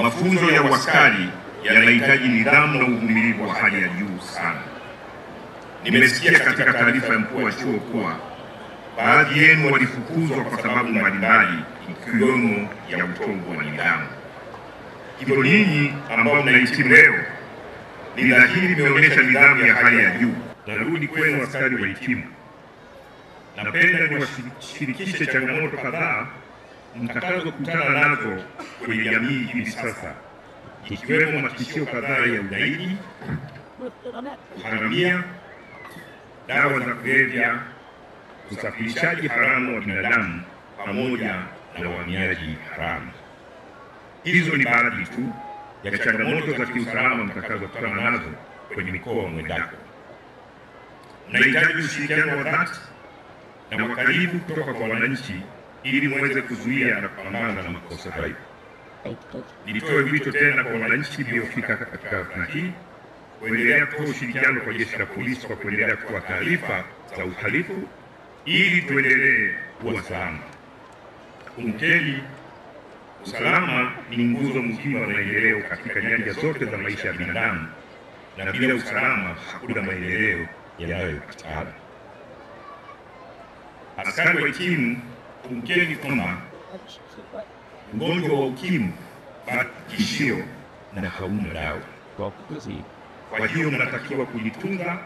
Mafunzo ya uaskari yanahitaji nidhamu na uvumilivu wa hali ya juu sana. Nimesikia katika taarifa ya mkuu wa chuo kuwa baadhi yenu walifukuzwa kwa sababu mbalimbali ikiwemo ya utovu wa nidhamu. Hivyo ninyi ambao mnahitimu leo, ni dhahiri mmeonyesha nidhamu ya hali ya juu. Narudi kwenu askari wahitimu, napenda niwashirikishe changamoto kadhaa mtakazokutana nazo kwenye jamii hivi sasa, ikiwemo matishio kadhaa ya ugaidi, haramia, dawa za kulevya, usafirishaji haramu wa binadamu pamoja na uhamiaji haramu. Hizo ni baadhi tu ya changamoto za kiusalama mtakazokutana nazo kwenye mikoa mwendako. Mnahitaji ushirikiano wa dhati na wa karibu kutoka kwa wananchi ili muweze kuzuia na kupambana na makosa hayo. Nitoe wito tena kwa wananchi waliofika katika hafla hii kuendelea kutoa ushirikiano kwa jeshi la polisi kwa kuendelea kutoa taarifa za uhalifu ili tuendelee kuwa salama. Kumbukeni, usalama ni nguzo muhimu ya maendeleo katika nyanja zote za maisha ya binadamu, na bila usalama hakuna maendeleo yanayopatikana. Askari wahitimu, kumbukeni kwamba ugonjwa wa ukimwi bado tishio na hauna dawa. Kwa hiyo mnatakiwa kujitunza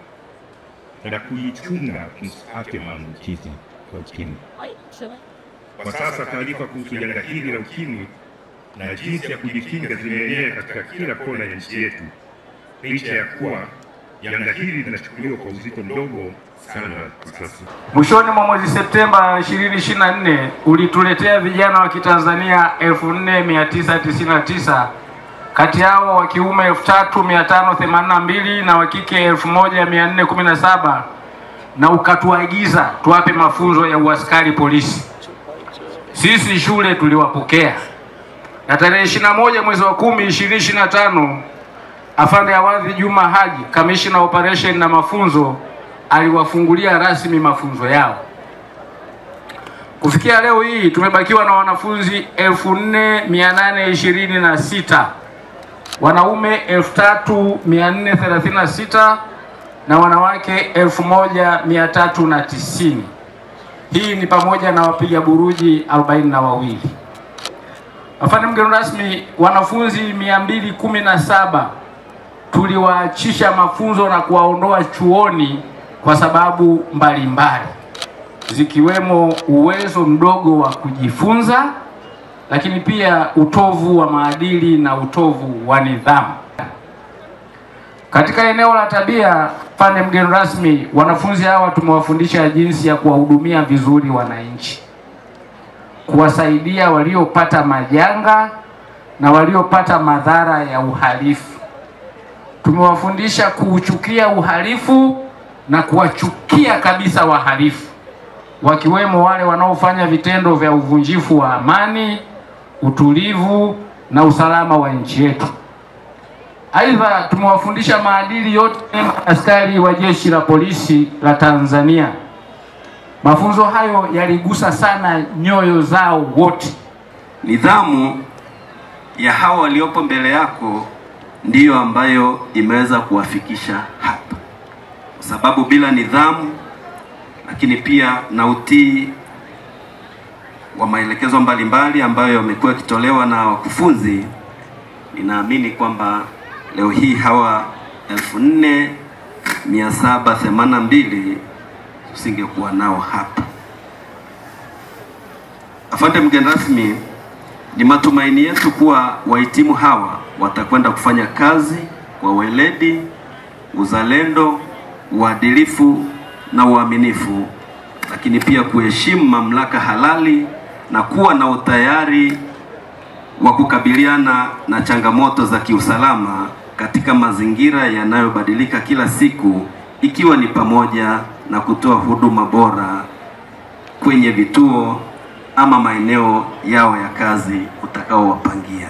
na kujichunga msipate maambukizi ya ukimwi. Kwa sasa taarifa kuhusu janga hili la ukimwi na jinsi ya kujikinga zimeenea katika kila kona ya nchi yetu, licha ya kuwa janga hili linachukuliwa kwa uzito mdogo sana kwa sasa. Mwishoni mwa mwezi Septemba 2024 ulituletea vijana wa Kitanzania 4999, kati yao wa kiume 3582 na wa kike 1417, na ukatuagiza tuwape mafunzo ya uaskari polisi. Sisi shule tuliwapokea, na tarehe 21 mwezi wa 10 2025 Afande Awadhi Juma Haji, Kamishna Operation na mafunzo, aliwafungulia rasmi mafunzo yao. Kufikia leo hii tumebakiwa na wanafunzi 4826, wanaume 3436 na wanawake 1390. Hii ni pamoja na wapiga buruji 42. Afande mgeni rasmi, wanafunzi 217 tuliwaachisha mafunzo na kuwaondoa chuoni kwa sababu mbalimbali, zikiwemo uwezo mdogo wa kujifunza, lakini pia utovu wa maadili na utovu wa nidhamu. Katika eneo la tabia, afande mgeni rasmi, wanafunzi hawa tumewafundisha jinsi ya kuwahudumia vizuri wananchi, kuwasaidia waliopata majanga na waliopata madhara ya uhalifu. Tumewafundisha kuuchukia uhalifu na kuwachukia kabisa wahalifu, wakiwemo wale wanaofanya vitendo vya uvunjifu wa amani, utulivu na usalama wa nchi yetu. Aidha, tumewafundisha maadili yote askari wa Jeshi la Polisi la Tanzania. Mafunzo hayo yaligusa sana nyoyo zao wote. Nidhamu ya hawa waliopo mbele yako ndiyo ambayo imeweza kuwafikisha hapa, kwa sababu bila nidhamu, lakini pia na utii wa maelekezo mbalimbali ambayo yamekuwa yakitolewa na wakufunzi, ninaamini kwamba leo hii hawa 4782 tusingekuwa nao hapa. Afande mgeni rasmi, ni matumaini yetu kuwa wahitimu hawa watakwenda kufanya kazi kwa weledi, uzalendo, uadilifu na uaminifu, lakini pia kuheshimu mamlaka halali na kuwa na utayari wa kukabiliana na changamoto za kiusalama katika mazingira yanayobadilika kila siku, ikiwa ni pamoja na kutoa huduma bora kwenye vituo ama maeneo yao ya kazi utakaowapangia.